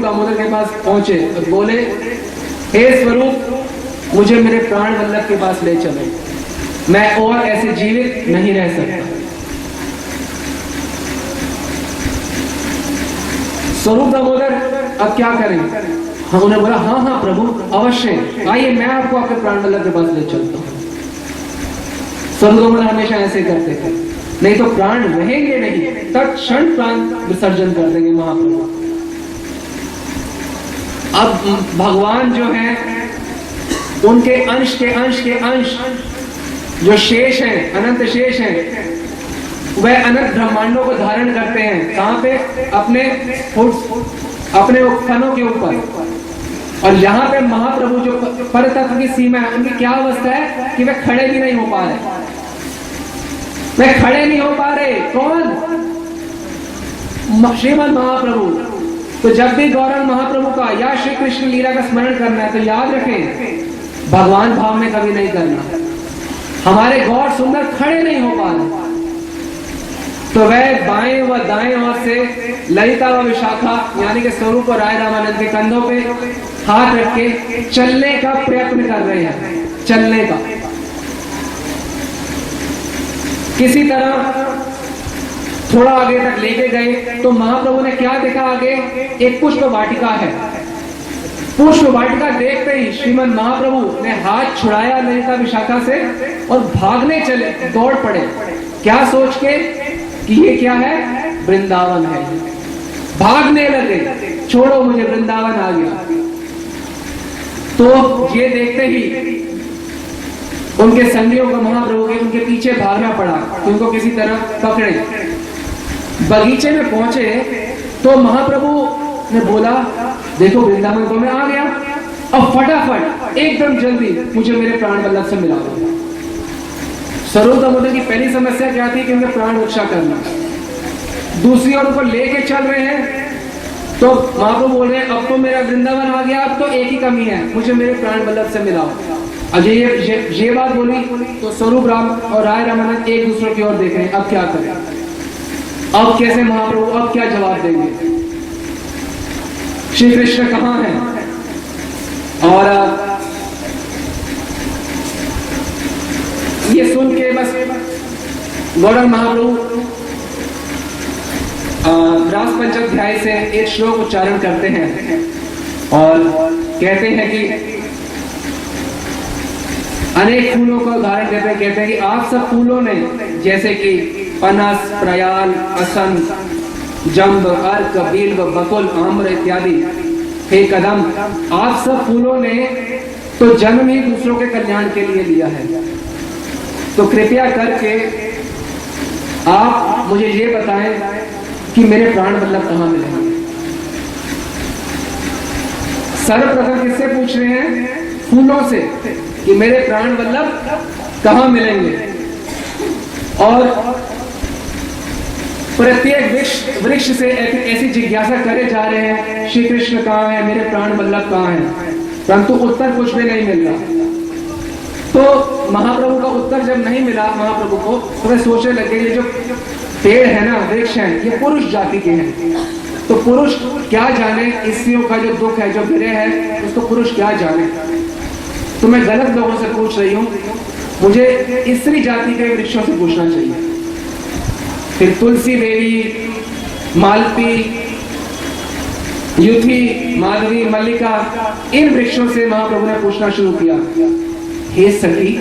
दामोदर के पास पहुंचे और बोले, हे स्वरूप, मुझे मेरे प्राण वल्लभ के पास ले चलो, मैं और ऐसे जीवित नहीं रह सकता। स्वरूप दामोदर अब क्या करें? हम उन्हें बोला, हाँ हाँ प्रभु, अवश्य आइए, मैं आपको आपके प्राण वल्लभ के पास ले चलता हूं। स्वरूप दामोदर हमेशा ऐसे करते थे, नहीं तो प्राण रहेंगे नहीं, तत्क्षण प्राण विसर्जन कर देंगे महाप्रभु। अब भगवान जो है, उनके अंश के अंश के अंश जो शेष हैं, अनंत शेष हैं, वह अनंत ब्रह्मांडों को धारण करते हैं। कहां पे? अपने उत्थानों के ऊपर। और यहां पे महाप्रभु जो परतत्व की सीमा है, उनकी क्या अवस्था है कि वे खड़े भी नहीं हो पा रहे। वे खड़े नहीं हो पा रहे। कौन? श्रीमद महाप्रभु। तो जब भी गौरंग महाप्रभु का या श्री कृष्ण लीला का स्मरण करना है तो याद रखें, भगवान भाव में कभी नहीं करना। हमारे गौर सुंदर खड़े नहीं हो पा रहे, तो वह बाएं व दाएं ओर से ललिता व विशाखा यानी कि स्वरूप और राय रामानंद के कंधों पे हाथ रख के चलने का प्रयत्न कर रहे हैं। चलने का किसी तरह थोड़ा आगे तक लेके गए तो महाप्रभु ने क्या देखा? आगे एक पुष्प वाटिका है। पुष्प वाटिका देखते ही श्रीमद महाप्रभु ने हाथ छुड़ाया ललिता विशाखा से और भागने चले, दौड़ पड़े। क्या सोच के कि ये क्या है? वृंदावन है। भागने लगे, छोड़ो मुझे, वृंदावन आ गया। तो ये देखते ही उनके संगियों को, महाप्रभु के, उनके पीछे भागना पड़ा कि उनको किसी तरह पकड़े। बगीचे में पहुंचे तो महाप्रभु ने बोला, देखो वृंदावन को मैं आ गया, अब फटाफट एकदम जल्दी मुझे मेरे प्राण वल्लभ से मिला दो। स्वरूप दामोदर की पहली समस्या क्या थी कि उन्हें प्राण रक्षा करना। दूसरी ओर उनको लेके चल रहे हैं तो महाप्रभु बोल रहे हैं, अब तो मेरा वृंदावन आ गया, अब तो एक ही कमी है, मुझे मेरे प्राण वल्लभ से मिलाओ। अजय ये बात बोली तो स्वरूप राम और राय रामानंद एक दूसरे की ओर देख रहे हैं, अब क्या करें, अब कैसे महाप्रभु, अब क्या जवाब देंगे? श्री कृष्ण कहां है? और ये सुन के बस गौरंग महाप्रभु रास पंचाध्याय से एक श्लोक उच्चारण करते हैं और कहते हैं कि अनेक फूलों का उदाहरण देते हैं। कहते हैं कि आप सब फूलों ने, जैसे कि पनस, प्रयाल, असन, जंब, अर्क, बिल्व, बकुल, आम्र इत्यादि, हे कदम, आप सब फूलों ने तो जन्म ही दूसरों के कल्याण के लिए लिया है। तो कृपया करके आप मुझे ये बताएं कि मेरे प्राण वल्लभ कहां मिलेंगे। सर्वप्रथम किससे पूछ रहे हैं? फूलों से, कि मेरे प्राण वल्लभ कहां मिलेंगे। और प्रत्येक वृक्ष से ऐसी जिज्ञासा करे जा रहे हैं, श्री कृष्ण कहां है, मेरे प्राण वल्लभ कहां है, परंतु उत्तर कुछ भी नहीं मिल रहा। तो महाप्रभु का उत्तर जब नहीं मिला महाप्रभु को, तो वे सोचने लगे, ये जो पेड़ है ना, वृक्ष है, ये पुरुष जाति के हैं, तो पुरुष क्या जाने स्त्रियों का जो दुख है, जो विरह है, उसको पुरुष क्या जाने। तो मैं गलत लोगों से पूछ रही हूं, मुझे स्त्री जाति के वृक्षों से पूछना चाहिए। फिर तुलसी, बेली, मालती, युथी, माधवी, मल्लिका, इन वृक्षों से महाप्रभु ने पूछना शुरू किया, हे सखी,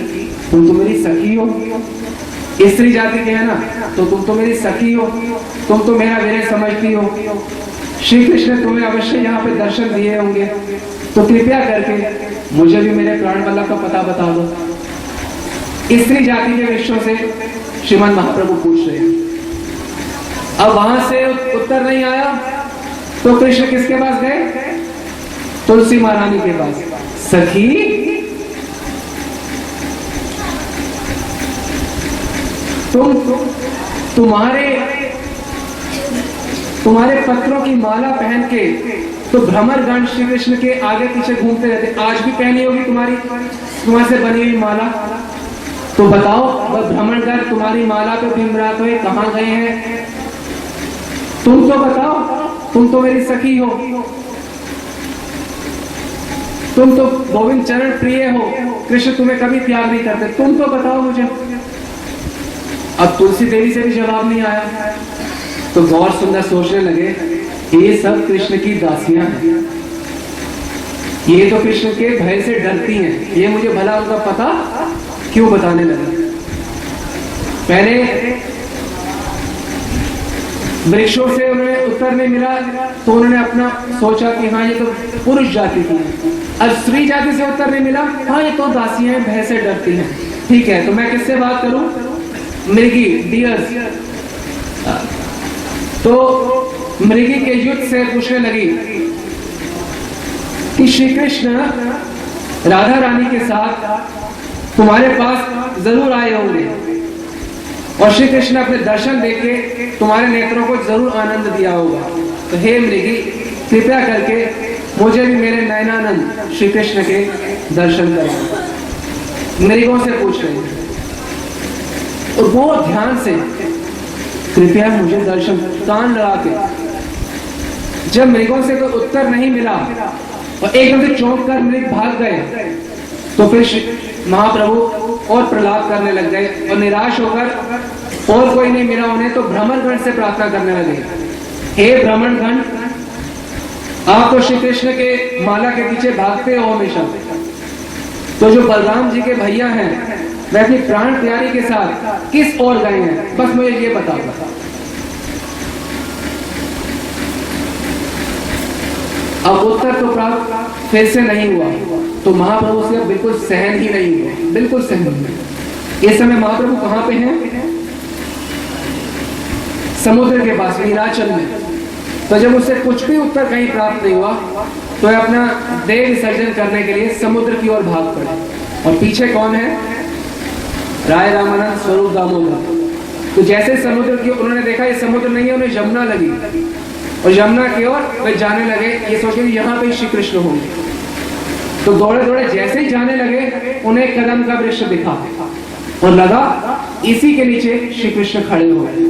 तुम तो मेरी सखी हो, स्त्री जाति के है ना, तो तुम तो मेरी सखी हो, तुम तो मेरा विरह समझती हो, श्री कृष्ण ने तुम्हें अवश्य यहाँ पे दर्शन दिए होंगे, तो कृपया करके मुझे भी मेरे प्राण वल्लभ का पता बता दो। स्त्री जाति के वृक्षों से श्रीमद महाप्रभु पूछ रहे हैं। अब वहां से उत्तर नहीं आया तो कृष्ण किसके पास गए? तुलसी महारानी के पास। सखी, तुम्हारे पत्रों की माला पहन के तो भ्रमरगण श्री कृष्ण के आगे पीछे घूमते रहते, आज भी पहनी होगी तुम्हारे से बनी हुई माला। तो बताओ, वह भ्रमरगण तुम्हारी माला पे भीमरात हुए कहां गए हैं? तुम तो बताओ, तुम तो मेरी सखी हो। तुम तो गोविंद चरण प्रिय हो, कृष्ण तुम्हें कभी त्याग नहीं करते, तुम तो बताओ मुझे। अब तुलसी देवी से भी जवाब नहीं आया। तो गौर सुंदर सोचने लगे, ये सब कृष्ण की दासियां हैं, ये तो कृष्ण के भय से डरती हैं, ये मुझे भला उनका पता क्यों बताने लगा। पहले वृक्षों से उन्हें उत्तर नहीं मिला तो उन्होंने अपना सोचा कि हाँ ये तो पुरुष जाति की है। अब स्त्री जाति से उत्तर नहीं मिला, हाँ ये तो दासियां हैं, भय से डरती हैं। ठीक है, तो मैं किससे बात करूं? मृगी, डियर्स। तो मृगी के युद्ध से पूछने लगी कि श्री कृष्ण राधा रानी के साथ तुम्हारे पास जरूर आए होंगे और श्री कृष्ण अपने दर्शन देके तुम्हारे नेत्रों को जरूर आनंद दिया होगा। तो हे मृगी, कृपया करके मुझे भी मेरे नयनानंद श्री कृष्ण के दर्शन कराओ। मृगों से पूछ रहे हैं और वो ध्यान से, कृपया मुझे दर्शन, कान लगा के। जब मृगों से कोई उत्तर नहीं मिला और एकदम से चौंक कर मृग भाग गए, तो फिर महाप्रभु और प्रलाप करने लग गए और निराश होकर और कोई नहीं मिला उन्हें तो भ्रमणगण से प्रार्थना करने लगे, हे भ्रमणगण, आप तो श्री कृष्ण के माला के पीछे भागते हो हमेशा, तो जो बलराम जी के भैया हैं वे अपनी प्राण प्यारी के साथ किस ओर गए हैं, बस मुझे ये बताओ। अब उत्तर तो प्राप्त फिर से नहीं हुआ, तो महाप्रभु से बिल्कुल सहन ही नहीं हुआ, बिल्कुल सहन नहीं। इस समय महाप्रभु कहां पे हैं? समुद्र के पास, नीलाचल में। तो जब उससे कुछ भी उत्तर कहीं प्राप्त नहीं हुआ तो अपना देह विसर्जन करने के लिए समुद्र की ओर भाग पड़े। और पीछे कौन है? राय रामानंद स्वरूप दामोदर। तो जैसे समुद्र की उन्होंने देखा ये समुद्र नहीं है, उन्हें यमुना लगी और यमुना की ओर वे जाने लगे, ये सोचे यहाँ पे श्री कृष्ण होंगे। तो दौड़े दौड़े जैसे ही जाने लगे उन्हें कदम का वृक्ष दिखा और लगा इसी के नीचे श्री कृष्ण खड़े हो गए।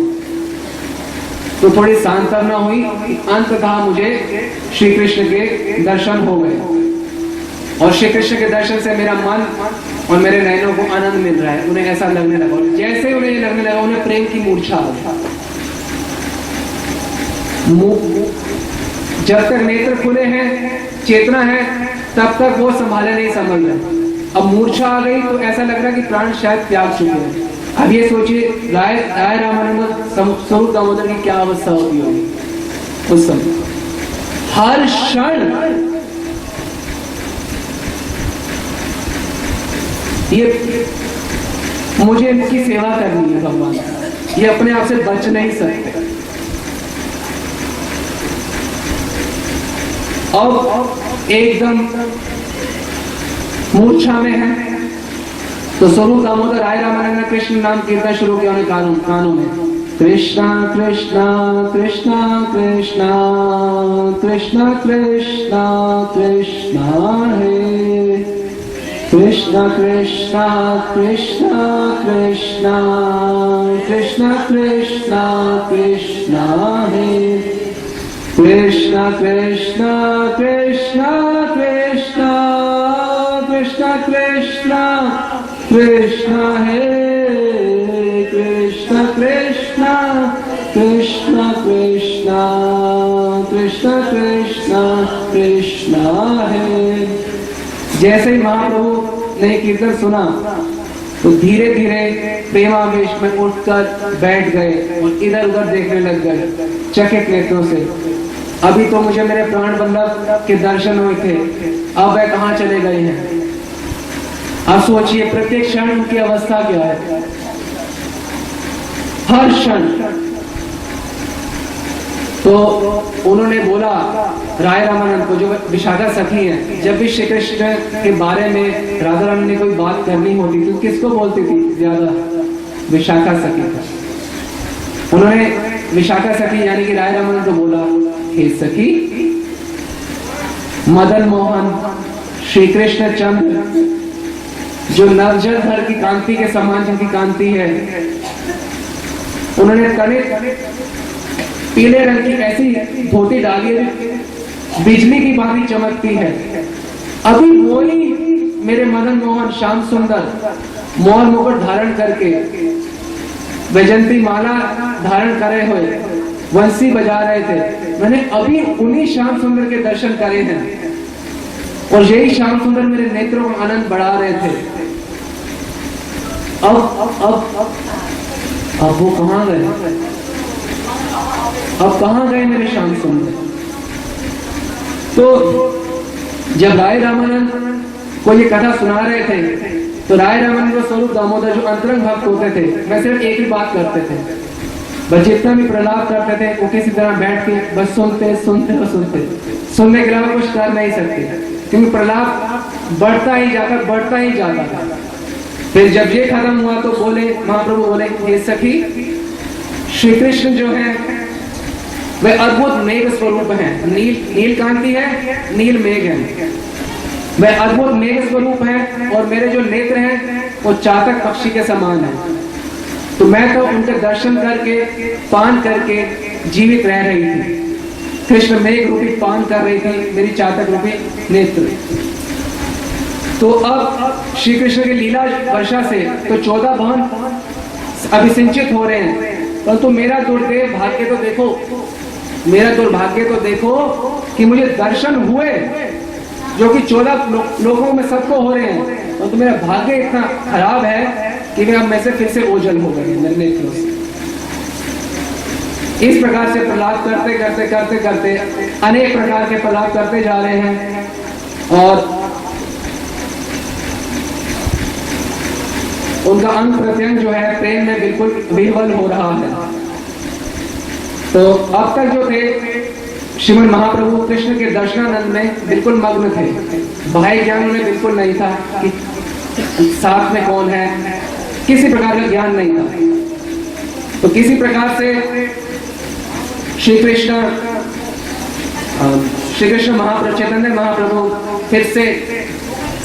तो थोड़ी सांत्वना हुई, अंततः मुझे श्री कृष्ण के दर्शन हो गए और श्री कृष्ण के दर्शन से मेरा मन और मेरे नयनों को आनंद मिल रहा है। उन्हें ऐसा लगने लगा, और जैसे उन्हें ये लगने लगा उन्हें प्रेम की मूर्छा आ गई। जब तक नेत्र खुले हैं, चेतना है, तब तक वो संभाले नहीं समझ रहे। अब मूर्छा आ गई तो ऐसा लग रहा कि प्राण शायद त्याग चुके हैं। अब ये सोचिए राय रामानंद स्वरूप दामोदर की क्या अवस्था होती होगी उस समय। हर क्षण ये मुझे इनकी सेवा करनी है भगवान, ये अपने आप से बच नहीं सकते। अब एकदम मूर्छा में है तो स्वरूप दामोदर राय रामानंद ने कृष्ण नाम कीर्तन शुरू किया उन्हें कानों में, कृष्णा कृष्णा कृष्णा कृष्णा कृष्णा कृष्णा कृष्णा हे कृष्णा कृष्णा कृष्णा कृष्णा कृष्णा कृष्णा कृष्णा हे कृष्णा कृष्णा कृष्णा कृष्णा कृष्णा कृष्णा कृष्णा हे कृष्णा कृष्णा कृष्णा कृष्णा कृष्णा कृष्णा कृष्णा हे। जैसे ही महाप्रभु ने कीर्तन सुना तो धीरे धीरे प्रेमावेश में उठकर बैठ गए और इधर उधर देखने लग गए चकित नेत्रों से। अभी तो मुझे मेरे प्राण बल्लभ के दर्शन हुए थे, अब वह कहां चले गए हैं। आप सोचिए प्रत्येक क्षण उनकी अवस्था क्या है, हर क्षण। तो उन्होंने बोला राय रामानंद को, जो विशाखा सखी है, जब भी श्री कृष्ण के बारे में राधा रानी ने कोई बात करनी होती थी किसको बोलती थी ज्यादा? विशाखा सखी का। उन्होंने विशाखा सखी यानी कि राय रामानंद को बोला, हे सखी, मदन मोहन श्री कृष्ण चंद्र जो नवजल धर की कांति के समान जिनकी कांति है, उन्होंने तनिक पीले रंग की ऐसी धोती डाली है बिजली की भांति चमकती है। अभी वही मेरे मदन मोहन श्याम सुंदर मोहन मुकुट धारण करके वैजंती माला धारण करे हुए वंशी बजा रहे थे। मैंने अभी उन्हीं श्याम सुंदर के दर्शन करे हैं और यही श्याम सुंदर मेरे नेत्रों का आनंद बढ़ा रहे थे। अब वो कहां गए? अब कहां गए मेरे श्याम सुंदर? तो जब राय रामानंद को ये कथा सुना रहे थे तो राय रामानंद स्वरूप दामोदर जो अंतरंग भक्त होते थे वे सिर्फ एक ही बात करते थे, बस जितना भी प्रलाप करते थे वो किसी तरह बैठ के बस सुनते सुनते और सुनने के अलावा कुछ कर नहीं सकते, क्योंकि प्रलाप बढ़ता ही जाता था। फिर जब ये खत्म हुआ तो बोले महाप्रभु बोले, हे सखी, श्री कृष्ण जो है वे अद्भुत मेघ स्वरूप है, नील कांति है, नील मेघ है, वे अद्भुत मेघ स्वरूप है और मेरे जो नेत्र हैं वो चातक पक्षी के समान है। तो मैं तो उनके दर्शन करके पान करके जीवित रह रही थी। कृष्ण मेघ रूपी पान कर रही थी मेरी चातक रूपी नेत्र। तो अब श्री कृष्ण की लीला वर्षा से तो 14 भवन अभिसिंचित हो रहे हैं, परंतु मेरा दुर्भाग्य तो देखो कि मुझे दर्शन हुए जो कि 14 लोगों में सबको हो रहे हैं, परंतु मेरा भाग्य इतना खराब है कि वे अब मैं से फिर से ओझल हो गए मेरे नेत्रों से। इस प्रकार से प्रलाप करते अनेक प्रकार के प्रलाप करते जा रहे हैं और उनका अंग प्रत्यंग जो है प्रेम में बिल्कुल विह्वल हो रहा है। तो अब तक जो थे श्रीमद् महाप्रभु कृष्ण के दर्शनानंद में बिल्कुल मग्न थे, बाह्य ज्ञान उन्हें बिल्कुल नहीं था कि साथ में कौन है, किसी प्रकार का ज्ञान नहीं था। तो किसी प्रकार से श्री कृष्ण महाप्रभु चैतन्य महाप्रभु फिर से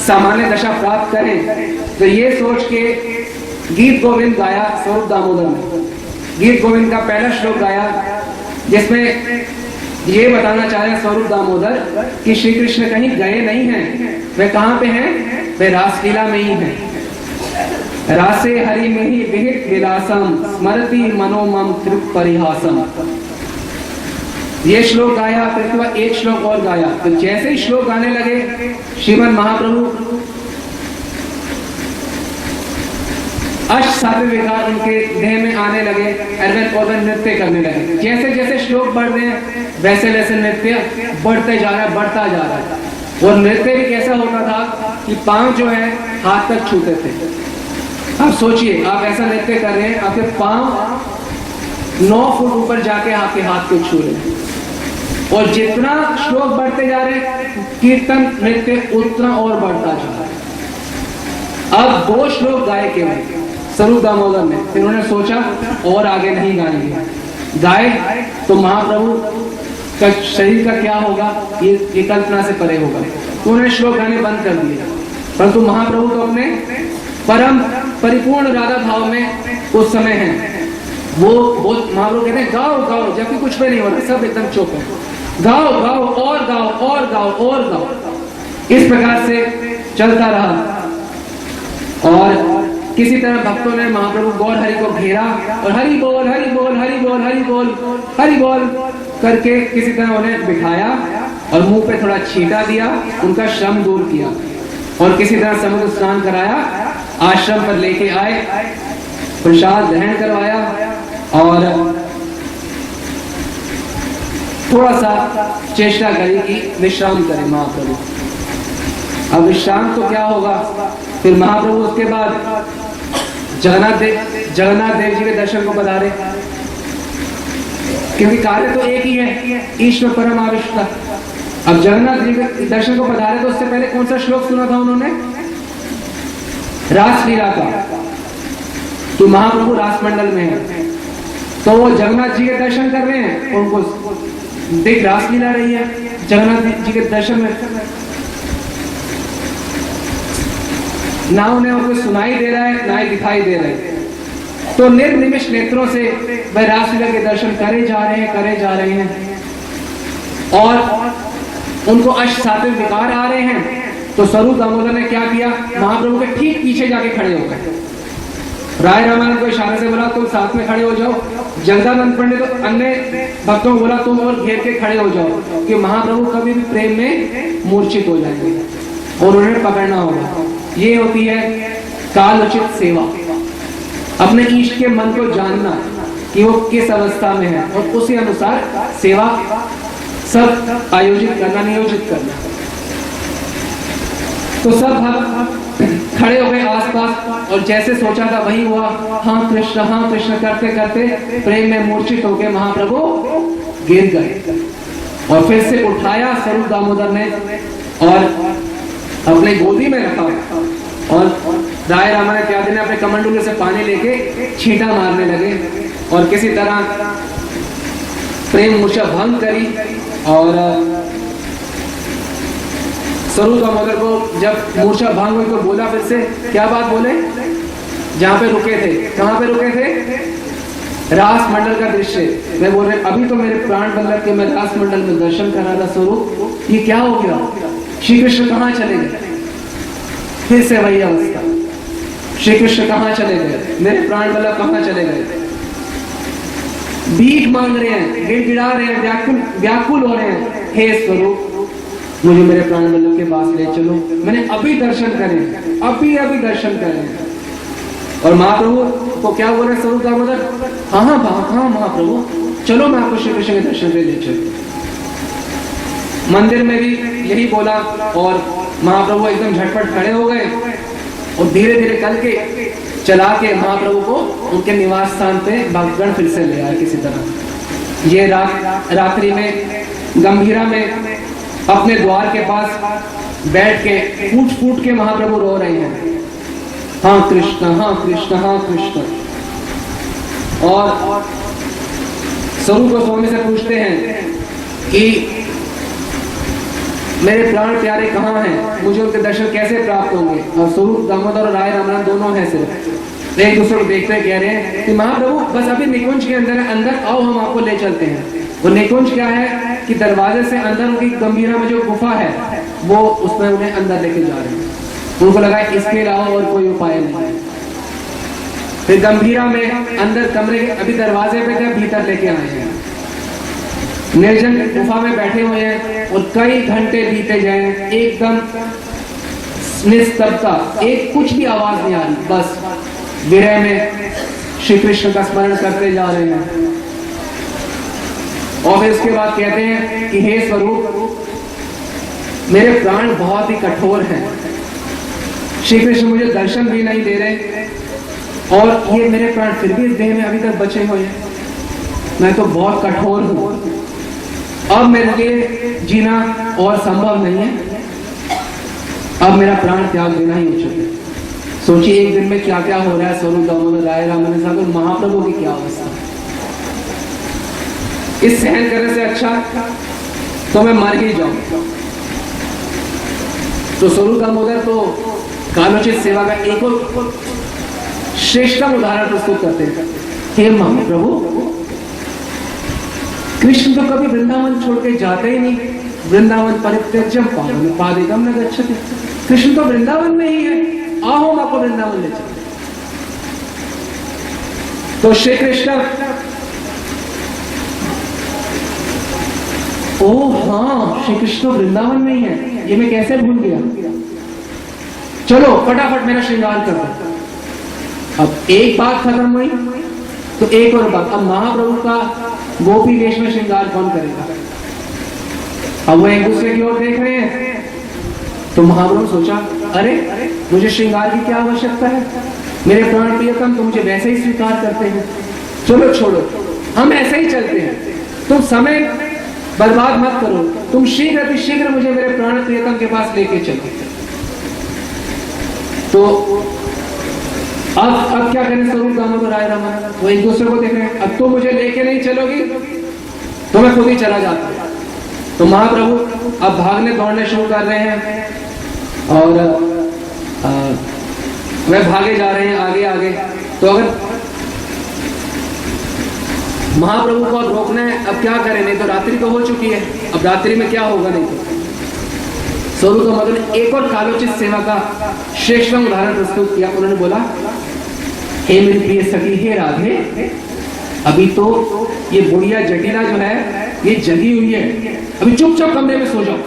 सामान्य दशा प्राप्त करें, तो ये सोच के गीत गोविंद गाया स्वरूप दामोदर में। गीत गोविंद का पहला श्लोक गाया जिसमें ये बताना चाह रहे स्वरूप दामोदर कि श्री कृष्ण कहीं गए नहीं हैं, वे कहां पे हैं? वे रासलीला में ही हैं। रासे हरि में ही विहित विलासम स्मरति मनोमम तृप्त परिहासम। ये श्लोक गाया, फिर उसके बाद एक श्लोक और गाया। तो जैसे ही श्लोक गाने लगे श्रीमद् महाप्रभु अष्ट सात्विक विकार उनके देह में आने लगे, और नृत्य करने लगे। जैसे जैसे श्लोक बढ़ रहे हैं वैसे वैसे नृत्य बढ़ता जा रहा है। और नृत्य भी कैसा होता था कि पांव जो है हाथ तक छूते थे। आप सोचिए, आप ऐसा नृत्य कर रहे हैं, आपके पांव 9 फुट ऊपर जाके आपके हाथ को छू रहे हैं, और जितना श्लोक बढ़ते जा रहे हैं कीर्तन नृत्य उतना और बढ़ता जा रहा है। अब 2 श्लोक गाए केवल स्वरूप दामोदर ने, फिर उन्होंने सोचा और आगे नहीं गाएंगे। गाए तो महाप्रभु का शरीर का क्या होगा ये कल्पना से परे होगा, तो उन्होंने श्लोक गाने बंद कर दिए। परंतु महाप्रभु तो अपने परम परिपूर्ण राधा भाव में उस समय है। वो महाप्रभु कहते हैं गाओ गाओ, जबकि कुछ भी नहीं हो रहा, सब एकदम चुप है। गाओ गाओ और गाओ और गाओ और गाओ। इस प्रकार से चलता रहा और किसी तरह भक्तों ने महाप्रभु गौर हरि को घेरा और हरि बोल हरि बोल हरि बोल हरि बोल हरि बोल करके किसी तरह उन्हें बिठाया और मुंह पे थोड़ा छींटा दिया, उनका श्रम दूर किया और किसी तरह समुद्र स्नान कराया, आश्रम पर लेके आए, प्रसाद ग्रहण करवाया और थोड़ा सा चेष्टा करी कि विश्राम करें महाप्रभु। अब विश्राम तो क्या होगा, फिर महाप्रभु उसके बाद जगन्नाथ देव जी के दर्शन को पधारे, क्योंकि कार्य तो एक ही है, ईश्वर परम आविष्टा। अब जगन्नाथ जी के दर्शन को पधारे तो उससे पहले कौन सा श्लोक सुना था उन्होंने? रासलीला का, तो महाप्रभु रासमंडल में है, तो वो जगन्नाथ जी के दर्शन कर रहे हैं, उनको देख रासलीला रही है जगन्नाथ जी के दर्शन में, ना उन्हें और कुछ सुनाई दे रहा है ना ही दिखाई दे रहा है। तो निर्निमिष नेत्रों से वह रासलीला के दर्शन करे जा रहे हैं और उनको अष्ट सात्विक विकार आ रहे हैं तो स्वरूप दामोदर ने क्या किया, महाप्रभु के ठीक पीछे जाके खड़े हो गए। राय रामानंद को इशारे से बोला तुम साथ में खड़े हो जाओ। जगदानंद पंडित तो अन्य भक्तों को बोला तुम और घेर के खड़े हो जाओ कि महाप्रभु कभी भी प्रेम में मूर्छित हो जाएंगे और उन्हें पकड़ना होगा। ये होती है कालोचित सेवा, अपने इष्ट के मन को जानना कि वो किस अवस्था में है और उसी अनुसार सेवा सब आयोजित करना, नियोजित करना। तो सब खड़े हो गए आसपास और जैसे सोचा था वही हुआ। हाँ कृष्ण करते करते प्रेम में मूर्छित हो गए महाप्रभु, गिर गए और फिर से उठाया स्वरूप दामोदर ने और अपने गोदी में रखा और राय रामानंद इत्यादि ने अपने कमंडलू से पानी लेके छींटा मारने लगे और किसी तरह प्रेम मूर्छा भंग करी। और स्वरूप दामोदर को जब मूर्छा भंग हुई तो बोला फिर से, क्या बात बोले, जहां पे रुके थे, कहां पे रुके थे, रास मंडल का दृश्य मैं बोल रहे, अभी तो मेरे प्राण बल्लभ के मैं रास मंडल में दर्शन कर रहा था स्वरूप, ये क्या हो गया, श्री कृष्ण कहां चले गए। फिर से वही अवस्था, श्री कृष्ण कहां चले गए, मेरे प्राण बल्लभ कहां चले गए। भीख मांग रहे हैं, गिड़गिड़ा रहे हैं, व्याकुल हो रहे हैं, हे स्वरूप मुझे मेरे प्राण बल्लभ के पास ले चलो, मैंने अभी दर्शन करे, अभी दर्शन करे। और महाप्रभु को क्या बोल रहे स्वरूप दामोदर, हाँ महाप्रभु चलो मैं आपको श्री कृष्ण के दर्शन पे ले चलूं। मंदिर में भी यही बोला और महाप्रभु एकदम झटपट खड़े हो गए और धीरे धीरे कल के चला के महाप्रभु को उनके निवास स्थान पे भक्तगण फिर से ले आए किसी तरह। ये रात्रि में गंभीरा में अपने द्वार के पास बैठ के फूट के महाप्रभु रो रहे हैं, हाँ कृष्ण हाँ कृष्ण हाँ कृष्ण। और स्वरूप गोस्वामी से पूछते हैं कि मेरे प्राण प्यारे कहाँ हैं, मुझे उनके दर्शन कैसे प्राप्त होंगे। और स्वरूप दामोदर और राय रामानंद दोनों हैं, सिर्फ एक दूसरे को देखते कह रहे हैं कि महाप्रभु बस अभी निकुंज के अंदर है, अंदर आओ हम आपको ले चलते हैं। वो निकुंज क्या है कि दरवाजे से अंदर उनकी गंभीरा में जो गुफा है वो उसमें उन्हें अंदर लेके जा रहे हैं। उनको लगा इसके अलावा और कोई उपाय नहीं। फिर गंभीरा में अंदर कमरे के अभी दरवाजे पे क्या भीतर लेके आए हैं, निर्जन गुफा में बैठे हुए हैं और कई घंटे बीते जाए, एकदम निस्तब्धता, एक कुछ भी आवाज नहीं आ रही, बस विरह में श्री कृष्ण का स्मरण करते जा रहे हैं। और फिर उसके बाद कहते हैं कि हे स्वरूप मेरे प्राण बहुत ही कठोर हैं, श्री कृष्ण मुझे दर्शन भी नहीं दे रहे और ये मेरे प्राण फिर भी इस देह में अभी तक बचे हुए हैं, मैं तो बहुत कठोर हूं, अब मेरे लिए जीना और संभव नहीं है, अब मेरा प्राण त्याग देना ही उचित है। सोचिए एक दिन में क्या क्या हो रहा है स्वरूप दामोदर राय रामानंद साहब और महाप्रभु की क्या अवस्था। इस सहन करने से अच्छा तो मैं मर ही जाऊं। तो स्वरूप दामोदर तो कालोचित सेवा का एक और श्रेष्ठतम उदाहरण प्रस्तुत करते हैं। हे महाप्रभु कृष्ण तो कभी वृंदावन छोड़ के जाते ही नहीं, वृंदावन परित्यज्यम पादेकम न गच्छति, कृष्ण तो वृंदावन में ही है, आओ हम आपको वृंदावन ले चलते। तो श्री कृष्ण ओ हाँ श्री कृष्ण वृंदावन में ही है, ये मैं कैसे भूल गया, चलो फटाफट मेरा श्रृंगार कर दो। अब एक बात खत्म हुई तो एक और बात, अब महाप्रभु का गोपी वेश में श्रृंगार कौन करेगा। अब वो एक दूसरे की ओर देख रहे हैं तो महाप्रभु सोचा अरे मुझे श्रृंगार की क्या आवश्यकता है, मेरे प्राण प्रियतम तो मुझे वैसे ही स्वीकार करते हैं, चलो छोड़ो हम ऐसे ही चलते हैं, तुम समय बर्बाद मत करो, तुम शीघ्र अतिशीघ्र मुझे मेरे प्राण प्रियतम के पास लेके चलो। तो अब क्या करें स्वरूप दामोदर राय रामानंद, वो एक दूसरे को देख रहे हैं, अब तो मुझे लेके नहीं चलोगी तो मैं खुद ही चला जाता हूं। तो महाप्रभु अब भागने दौड़ने शुरू कर रहे हैं और वह भागे जा रहे हैं आगे आगे। तो अगर महाप्रभु को रोकना है अब क्या करें, नहीं तो रात्रि तो हो चुकी है, अब रात्रि में क्या होगा, नहीं तो स्वरूप दामोदर ने एक और कालोचित सेवा का श्रेष्ठतम उदाहरण प्रस्तुत किया। उन्होंने बोला, हे मेरी प्रिय सखी, हे राधे, अभी तो ये बुढ़िया जटिला जो है ये जगी हुई है, अभी चुपचाप कमरे में सो जाओ।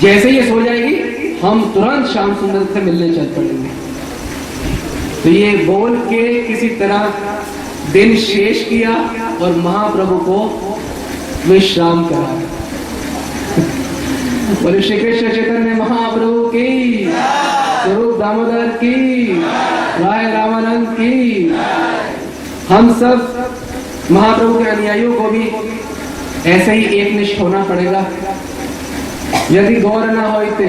जैसे ये सो जाएगी हम तुरंत श्याम सुंदर से मिलने चल पड़ेंगे। तो ये बोल के किसी तरह दिन शेष किया और महाप्रभु को विश्राम करा। बोले श्री कृष्ण चैतन्य महाप्रभु की, स्वरूप दामोदर की, राय रामानंद की। हम सब महाप्रभु के अनुयायियों को भी ऐसे ही एकनिष्ठ होना पड़ेगा। यदि गौर ना होते,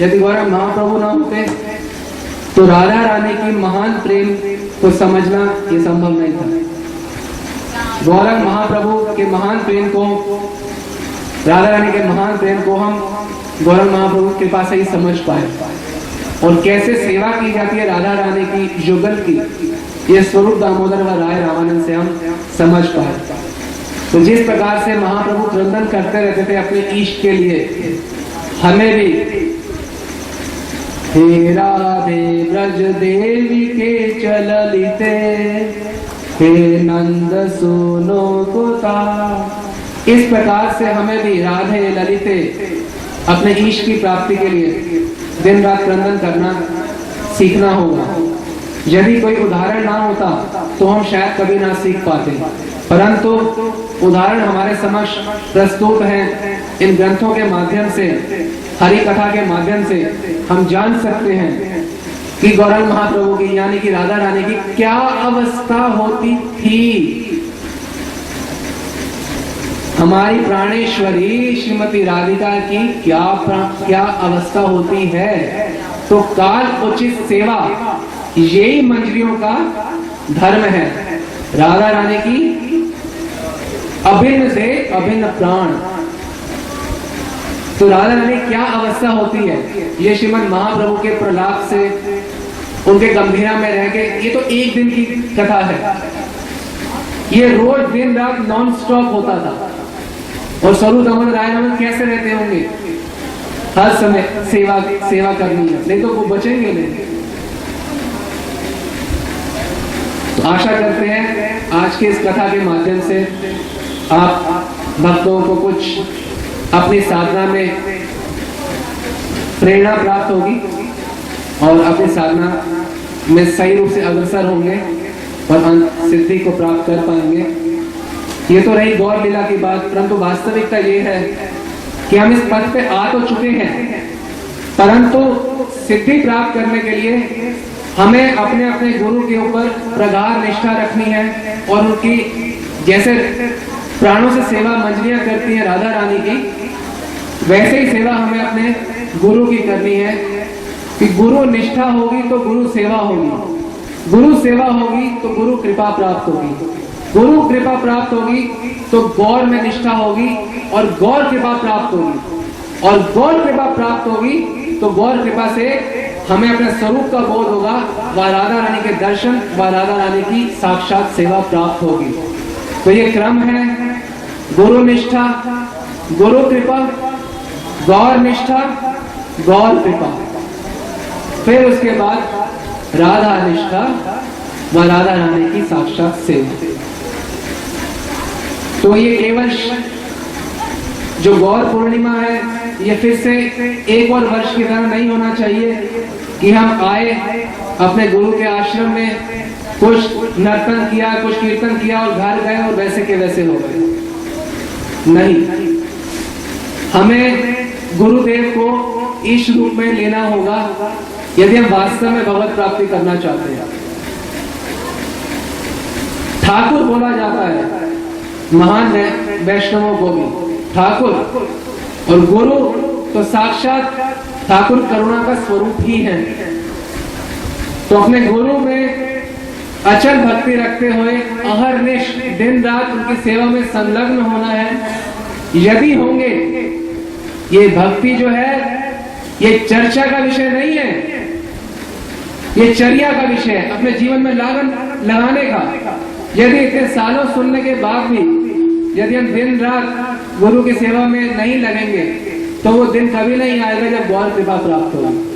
यदि गौर महाप्रभु ना होते तो राधा रानी की महान प्रेम को समझना ये संभव नहीं था। गौरव महाप्रभु के महान प्रेम को, राधा रानी के महान प्रेम को हम गौरव महाप्रभु के पास ही समझ पाए और कैसे सेवा की जाती है राधा रानी की युगल की, ये स्वरूप दामोदर व राय रामानंद से हम समझ पाए। तो जिस प्रकार से महाप्रभु क्रंदन करते रहते थे अपने इष्ट के लिए, हमें भी हे राधे ब्रज देवी के चललिते, हे नंद सुनो कुता, इस प्रकार से हमें भी राधे ललिते अपने इष्ट की प्राप्ति के लिए दिन रात क्रंदन करना सीखना होगा। यदि कोई उदाहरण ना होता तो हम शायद कभी ना सीख पाते, परंतु उदाहरण हमारे समक्ष प्रस्तुत हैं। इन ग्रंथों के माध्यम से, हरि कथा के माध्यम से हम जान सकते हैं कि गौरव महाप्रभु की यानी कि राधा रानी की क्या अवस्था होती थी। हमारी प्राणेश्वरी श्रीमती राधिका की क्या अवस्था होती है। तो काल उचित सेवा यही मंजरियों का धर्म है। राधा रानी की अभिन्न से अभिन्न प्राण। तो राधा रानी क्या अवस्था होती है, ये श्रीमद महाप्रभु के प्रलाप से, उनके गंभीरा में रह के, ये तो एक दिन की कथा है। ये रोज दिन रात नॉन स्टॉप होता था। और स्वरूप दामोदर राय रामानंद कैसे रहते होंगे, हर समय सेवा करनी है, नहीं तो वो बचेंगे नहीं। तो आशा करते हैं आज के इस कथा के माध्यम से आप भक्तों को कुछ अपनी साधना में प्रेरणा प्राप्त होगी और अपनी साधना में सही रूप से अग्रसर होंगे और सिद्धि को प्राप्त कर पाएंगे। ये तो रही गौर लीला की बात, परंतु वास्तविकता ये है कि हम इस पद पे आ तो चुके हैं, परंतु सिद्धि प्राप्त करने के लिए हमें अपने अपने गुरु के ऊपर प्रगाढ़ निष्ठा रखनी है और उनकी जैसे प्राणों से सेवा मंजरियां करती है राधा रानी की, वैसे ही सेवा हमें अपने गुरु की करनी है। कि गुरु निष्ठा होगी तो गुरु सेवा होगी, गुरु सेवा होगी तो गुरु कृपा प्राप्त होगी, गुरु कृपा प्राप्त होगी तो गौर में निष्ठा होगी और गौर कृपा प्राप्त होगी और गौर कृपा प्राप्त होगी तो गौर कृपा से हमें अपने स्वरूप का बोध होगा व राधा रानी के दर्शन व राधा रानी की साक्षात सेवा प्राप्त होगी। तो ये क्रम है गुरु निष्ठा, गुरु कृपा, गौर निष्ठा, गौर कृपा, फिर उसके बाद राधा निष्ठा व राधा रानी की साक्षात सेवा। तो ये केवल जो गौर पूर्णिमा है ये फिर से एक और वर्ष की तरह नहीं होना चाहिए कि हम आए अपने गुरु के आश्रम में, कुछ नर्तन किया, कुछ कीर्तन किया और घर गए और वैसे के वैसे हो गए। नहीं, हमें गुरुदेव को इस रूप में लेना होगा यदि हम वास्तव में भगवत प्राप्ति करना चाहते हैं। ठाकुर बोला जाता है महान वैष्णवों को भी ठाकुर, और गुरु तो साक्षात ठाकुर करुणा का स्वरूप ही है। तो अपने गुरु में अचल भक्ति रखते हुए अहरनिश दिन रात उनकी सेवा में संलग्न होना है। यदि होंगे, ये भक्ति जो है ये चर्चा का विषय नहीं है, ये चर्या का विषय है, अपने जीवन में लागन लगाने का। यदि इतने सालों सुनने के बाद भी यदि हम दिन रात गुरु की सेवा में नहीं लगेंगे तो वो दिन कभी नहीं आएगा जब गौर कृपा प्राप्त होगी।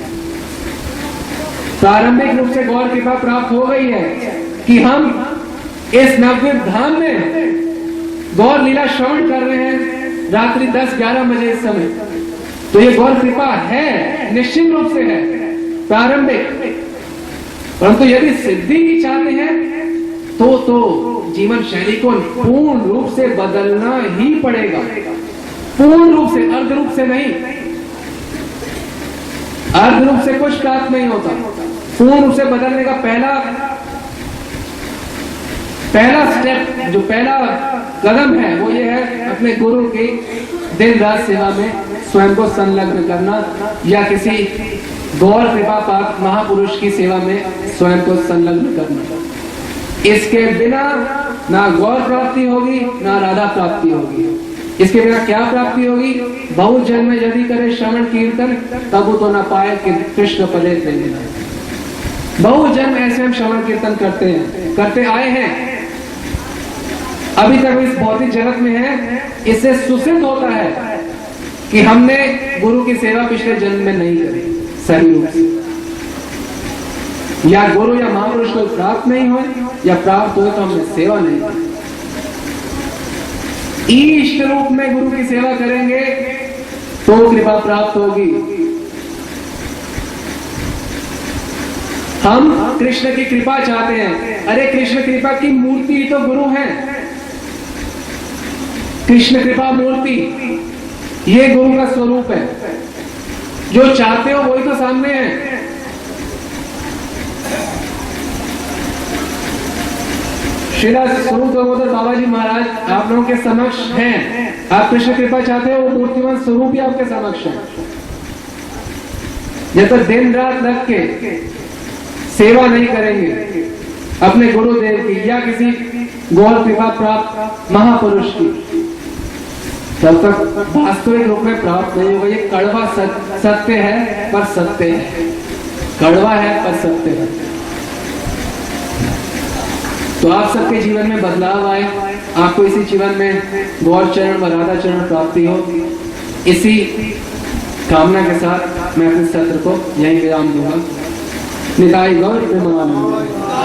प्रारंभिक रूप से गौर कृपा प्राप्त हो गई है कि हम इस नवद्वीप धाम में गौर लीला श्रवण कर रहे हैं रात्रि 10-11 बजे इस समय। तो ये गौर कृपा है, निश्चित रूप से है प्रारंभिक। परंतु यदि सिद्धि की चाहते हैं तो जीवन शैली को पूर्ण रूप से बदलना ही पड़ेगा। पूर्ण रूप से, अर्ध रूप से नहीं। अर्ध रूप से कुछ प्राप्त नहीं होता। पूर्ण रूप से बदलने का पहला स्टेप, जो पहला कदम है, वो ये है अपने गुरु की दिन रात सेवा में स्वयं को संलग्न करना, या किसी गौर कृपा प्राप्त महापुरुष की सेवा में स्वयं को संलग्न करना। इसके बिना ना गौर प्राप्ति होगी, ना राधा प्राप्ति होगी। इसके बिना क्या प्राप्ति होगी? बहुत जन्म यदि करे श्रवण कीर्तन, तब तो ना पाए कि कृष्ण पदे नहीं। बहुत जन्म ऐसे हम श्रवण कीर्तन करते आए हैं, अभी तक इस भौतिक जगत में है। इससे सुसिद्ध होता है कि हमने गुरु की सेवा पिछले जन्म में नहीं करी सही रूप से, या गुरु या महापुरुष को प्राप्त नहीं हो, या प्राप्त हो तो हमने सेवा नहीं की। इष्ट रूप में गुरु की सेवा करेंगे तो कृपा प्राप्त होगी। हम कृष्ण की कृपा चाहते हैं। अरे कृष्ण कृपा की मूर्ति ही तो गुरु है। कृष्ण कृपा मूर्ति ये गुरु का स्वरूप है। जो चाहते हो वही तो सामने है। श्रीला स्वरूप दामोदर बाबा जी महाराज आप लोगों के समक्ष हैं। आप कृष्ण कृपा चाहते हो, वो मूर्तिमान स्वरूप ही आपके समक्ष है। जब तक दिन रात लग के सेवा नहीं करेंगे अपने गुरुदेव की या किसी गौर कृपा प्राप्त महापुरुष की, तब तक वास्तविक रूप में प्राप्त नहीं होगा। ये कड़वा सत्य है, पर सत्य है। कड़वा है पर सत्य है। तो आप सबके जीवन में बदलाव आए, आपको इसी जीवन में गौर चरण व राधा चरण प्राप्ति हो, इसी कामना के साथ मैं अपने सत्र को यहीं विराम दूंगा। निताई गौर प्रेमानंद।